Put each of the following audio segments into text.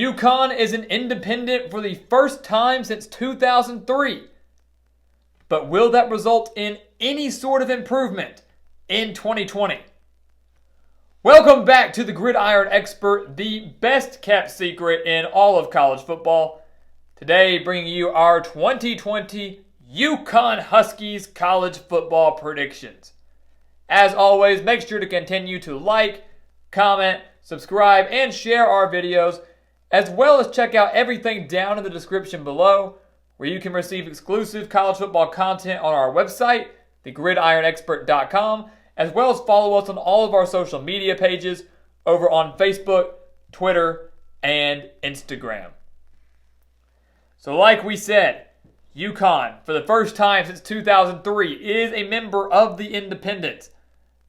UConn is an independent for the first time since 2003. But will that result in any sort of improvement in 2020? Welcome back to the Gridiron Expert, the best kept secret in all of college football. Today, bringing you our 2020 UConn Huskies college football predictions. As always, make sure to continue to like, comment, subscribe, and share our videos, as well as check out everything down in the description below, where you can receive exclusive college football content on our website, thegridironexpert.com, as well as follow us on all of our social media pages over on Facebook, Twitter, and Instagram. So like we said, UConn, for the first time since 2003, is a member of the Independents.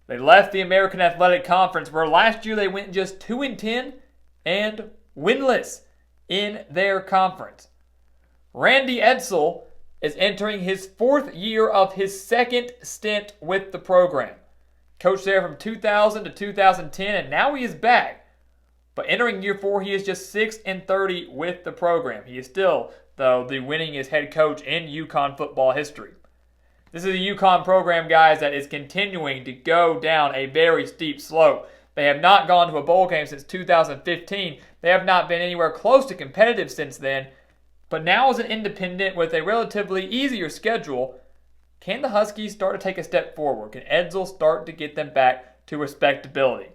They left the American Athletic Conference, where last year they went just 2-10 and winless in their conference. Randy Edsall is entering his fourth year of his second stint with the program. Coached there from 2000 to 2010, and now he is back. But entering year 4, he is just 6-30 with the program. He is still, though, the winningest head coach in UConn football history. This is a UConn program, guys, that is continuing to go down a very steep slope. They have not gone to a bowl game since 2015. They have not been anywhere close to competitive since then. But now as an independent with a relatively easier schedule, can the Huskies start to take a step forward? Can Edsall start to get them back to respectability?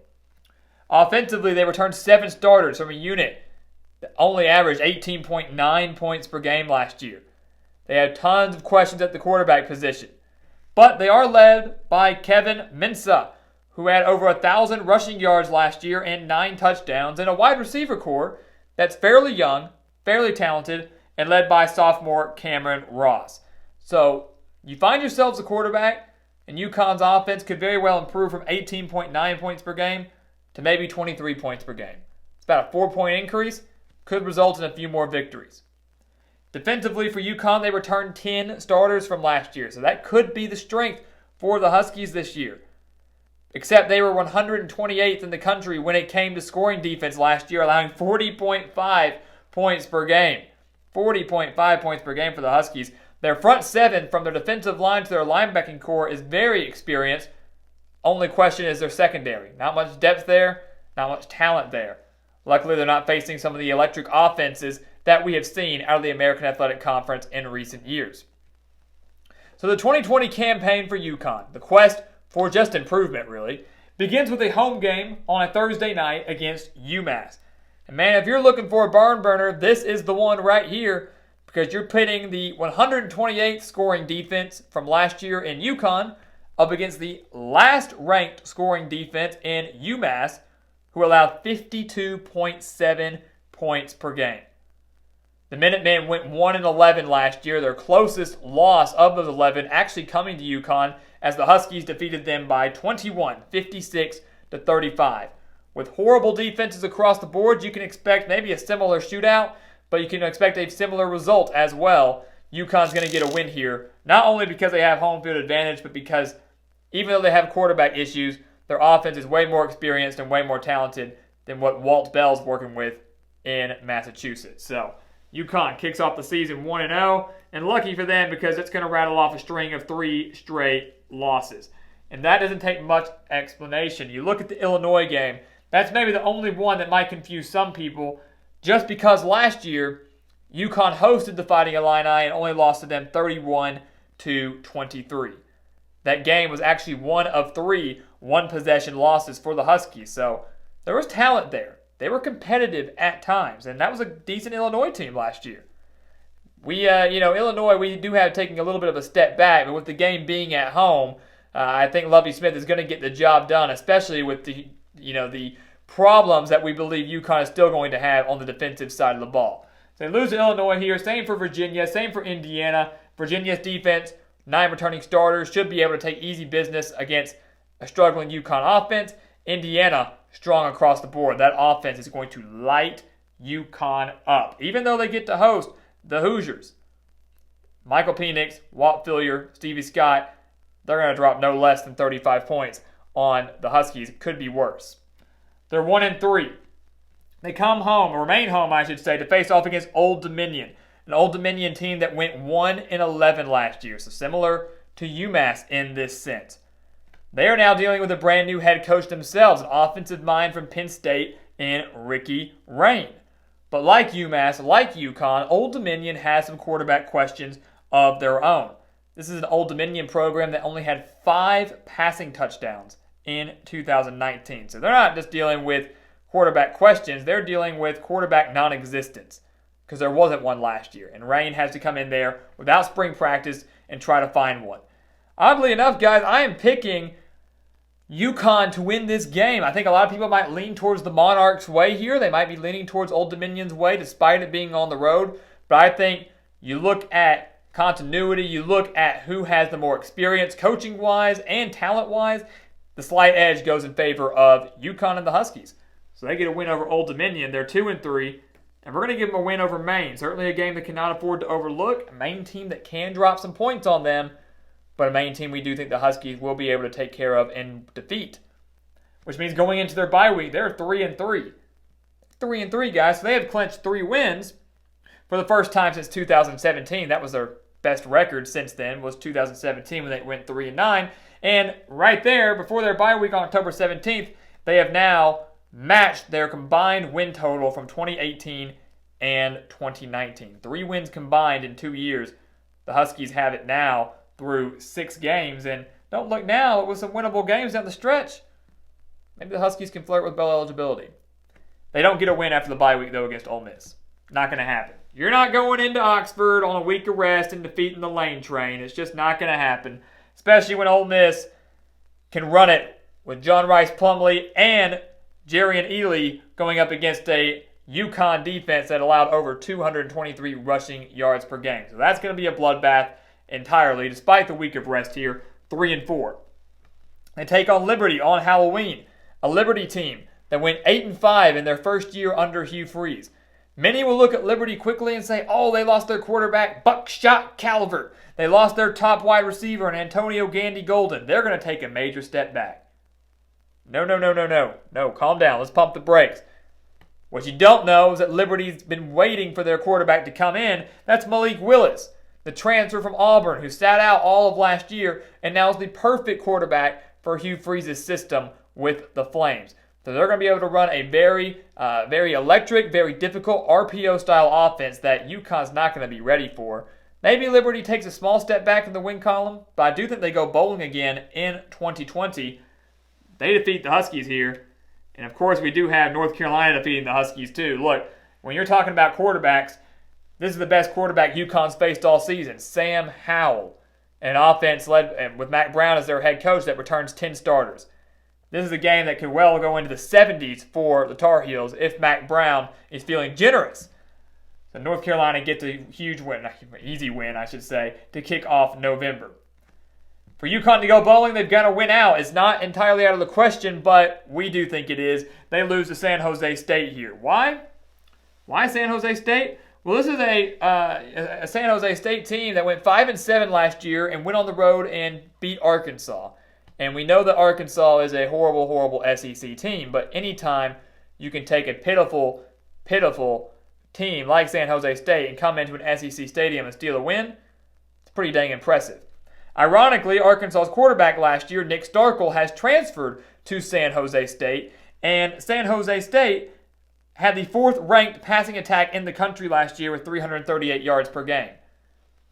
Offensively, they returned 7 starters from a unit that only averaged 18.9 points per game last year. They had tons of questions at the quarterback position. But they are led by Kevin Mensah, who had over 1,000 rushing yards last year and 9 touchdowns, and a wide receiver core that's fairly young, fairly talented, and led by sophomore Cameron Ross. So you find yourselves a quarterback, and UConn's offense could very well improve from 18.9 points per game to maybe 23 points per game. It's about a 4-point increase, could result in a few more victories. Defensively for UConn, they returned 10 starters from last year, so that could be the strength for the Huskies this year. Except they were 128th in the country when it came to scoring defense last year, allowing 40.5 points per game. 40.5 points per game for the Huskies. Their front 7 from their defensive line to their linebacking core is very experienced. Only question is their secondary. Not much depth there, not much talent there. Luckily, they're not facing some of the electric offenses that we have seen out of the American Athletic Conference in recent years. So the 2020 campaign for UConn, the quest for just improvement really, begins with a home game on a Thursday night against UMass. And man, if you're looking for a barn burner, this is the one right here, because you're pitting the 128th scoring defense from last year in UConn up against the last ranked scoring defense in UMass, who allowed 52.7 points per game. The Minutemen went 1-11 last year, their closest loss of those 11 actually coming to UConn as the Huskies defeated them by 21, 56-35. With horrible defenses across the board, you can expect maybe a similar shootout, but you can expect a similar result as well. UConn's going to get a win here, not only because they have home field advantage, but because even though they have quarterback issues, their offense is way more experienced and way more talented than what Walt Bell's working with in Massachusetts. So UConn kicks off the season 1-0, and lucky for them because it's going to rattle off a string of 3 straight losses. And that doesn't take much explanation. You look at the Illinois game, that's maybe the only one that might confuse some people, just because last year UConn hosted the Fighting Illini and only lost to them 31-23. That game was actually one of 3 one-possession losses for the Huskies, so there was talent there. They were competitive at times, and that was a decent Illinois team last year. Illinois, we do have taking a little bit of a step back, but with the game being at home, I think Lovie Smith is going to get the job done, especially with the problems that we believe UConn is still going to have on the defensive side of the ball. So they lose to Illinois here. Same for Virginia. Same for Indiana. Virginia's defense, 9 returning starters, should be able to take easy business against a struggling UConn offense. Indiana, strong across the board. That offense is going to light UConn up, even though they get to host the Hoosiers. Michael Penix, Walt Phillier, Stevie Scott, they're going to drop no less than 35 points on the Huskies. It could be worse. They're 1-3. They come home, or remain home, I should say, to face off against Old Dominion, an Old Dominion team that went 1-11 last year, so similar to UMass in this sense. They are now dealing with a brand new head coach themselves, an offensive mind from Penn State in Ricky Rain. But like UMass, like UConn, Old Dominion has some quarterback questions of their own. This is an Old Dominion program that only had 5 passing touchdowns in 2019. So they're not just dealing with quarterback questions, they're dealing with quarterback non-existence because there wasn't one last year. And Rain has to come in there without spring practice and try to find one. Oddly enough, guys, I am picking UConn to win this game. I think a lot of people might lean towards the Monarchs' way here. They might be leaning towards Old Dominion's way despite it being on the road. But I think you look at continuity, you look at who has the more experience coaching-wise and talent-wise, the slight edge goes in favor of UConn and the Huskies. So they get a win over Old Dominion. They're 2-3. And we're going to give them a win over Maine. Certainly a game they cannot afford to overlook. A Maine team that can drop some points on them. But a Maine team we do think the Huskies will be able to take care of and defeat. Which means going into their bye week, they're 3-3. 3-3, guys. So they have clinched 3 wins for the first time since 2017. That was their best record since then, was 2017 when they went 3-9. And right there, before their bye week on October 17th, they have now matched their combined win total from 2018 and 2019. 3 wins combined in 2 years. The Huskies have it now through 6 games. And don't look now, with some winnable games down the stretch. Maybe the Huskies can flirt with bowl eligibility. They don't get a win after the bye week, though, against Ole Miss. Not going to happen. You're not going into Oxford on a week of rest and defeating the Lane Train. It's just not going to happen, especially when Ole Miss can run it with John Rice Plumlee and Jerrion Ely going up against a UConn defense that allowed over 223 rushing yards per game. So that's going to be a bloodbath entirely, despite the week of rest here, 3-4. They take on Liberty on Halloween, a Liberty team that went 8-5 in their first year under Hugh Freeze. Many will look at Liberty quickly and say, oh, they lost their quarterback, Buckshot Calvert. They lost their top wide receiver in Antonio Gandy Golden. They're going to take a major step back. No, calm down. Let's pump the brakes. What you don't know is that Liberty's been waiting for their quarterback to come in. That's Malik Willis, the transfer from Auburn, who sat out all of last year and now is the perfect quarterback for Hugh Freeze's system with the Flames. So they're going to be able to run a very electric, very difficult RPO-style offense that UConn's not going to be ready for. Maybe Liberty takes a small step back in the win column, but I do think they go bowling again in 2020. They defeat the Huskies here. And, of course, we do have North Carolina defeating the Huskies, too. Look, when you're talking about quarterbacks, this is the best quarterback UConn's faced all season, Sam Howell. An offense led with Mac Brown as their head coach that returns 10 starters. This is a game that could well go into the 70s for the Tar Heels if Mac Brown is feeling generous. So North Carolina gets a huge win, easy win, I should say, to kick off November. For UConn to go bowling, they've got to win out. It's not entirely out of the question, but we do think it is. They lose to San Jose State here. Why? Why San Jose State? Well, this is a San Jose State team that went 5-7 last year and went on the road and beat Arkansas. And we know that Arkansas is a horrible, horrible SEC team, but anytime you can take a pitiful, pitiful team like San Jose State and come into an SEC stadium and steal a win, it's pretty dang impressive. Ironically, Arkansas's quarterback last year, Nick Starkel, has transferred to San Jose State, and San Jose State had the 4th-ranked passing attack in the country last year with 338 yards per game.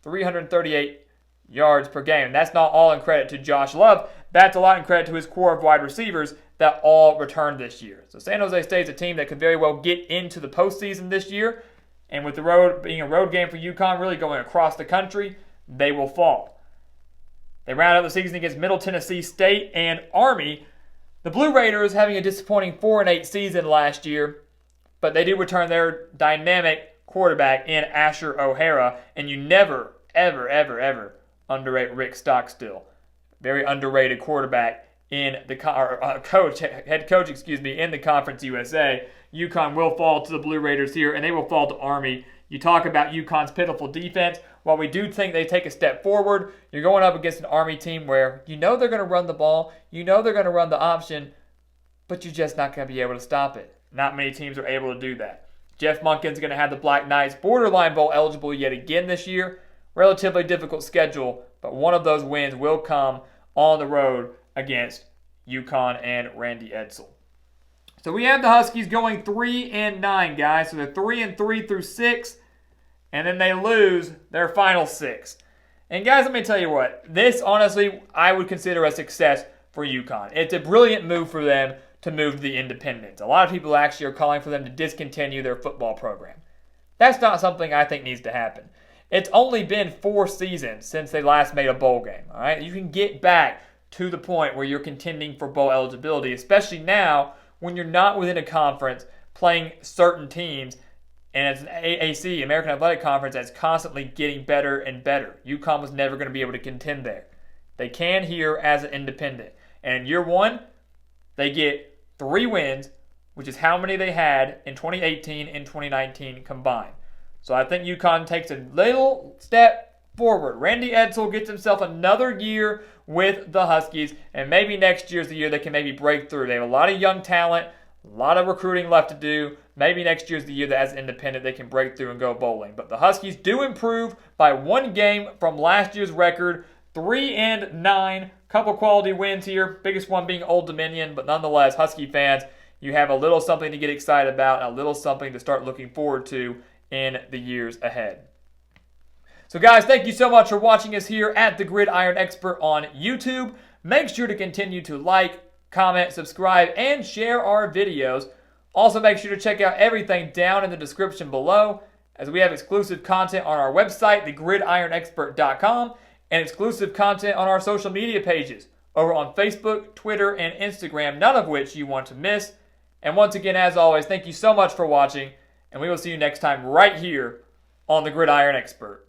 338 yards per game. And that's not all in credit to Josh Love. That's a lot in credit to his core of wide receivers that all returned this year. So San Jose State's a team that could very well get into the postseason this year. And with the road being a road game for UConn really going across the country, they will fall. They round out the season against Middle Tennessee State and Army. The Blue Raiders having a disappointing 4-8 season last year, but they do return their dynamic quarterback in Asher O'Hara, and you never, ever underrate Rick Stockstill. Very underrated quarterback in the head coach, in the Conference USA. UConn will fall to the Blue Raiders here, and they will fall to Army. You talk about UConn's pitiful defense. While we do think they take a step forward, you're going up against an Army team where you know they're going to run the ball, you know they're going to run the option, but you're just not going to be able to stop it. Not many teams are able to do that. Jeff Monken's going to have the Black Knights borderline bowl eligible yet again this year. Relatively difficult schedule, but one of those wins will come on the road against UConn and Randy Edsall. So we have the Huskies going 3-9, guys. So they're 3-3 through 6, and then they lose their final 6. And guys, let me tell you what. This, honestly, I would consider a success for UConn. It's a brilliant move for them to move to the independents. A lot of people actually are calling for them to discontinue their football program. That's not something I think needs to happen. It's only been 4 seasons since they last made a bowl game. All right, you can get back to the point where you're contending for bowl eligibility, especially now when you're not within a conference playing certain teams, and it's an AAC, American Athletic Conference, that's constantly getting better and better. UConn was never going to be able to contend there. They can here as an independent. And in year 1, they get 3 wins, which is how many they had in 2018 and 2019 combined. So I think UConn takes a little step forward. Randy Edsall gets himself another year with the Huskies, and maybe next year's the year they can maybe break through. They have a lot of young talent, a lot of recruiting left to do. Maybe next year's the year that as an independent they can break through and go bowling. But the Huskies do improve by 1 game from last year's record, 3-9. Couple quality wins here, biggest one being Old Dominion, but nonetheless, Husky fans, you have a little something to get excited about and a little something to start looking forward to in the years ahead. So guys, thank you so much for watching us here at the Gridiron Expert on YouTube. Make sure to continue to like, comment, subscribe, and share our videos. Also, make sure to check out everything down in the description below, as we have exclusive content on our website, thegridironexpert.com, and exclusive content on our social media pages over on Facebook, Twitter, and Instagram, none of which you want to miss. And once again, as always, thank you so much for watching, and we will see you next time right here on the Gridiron Expert.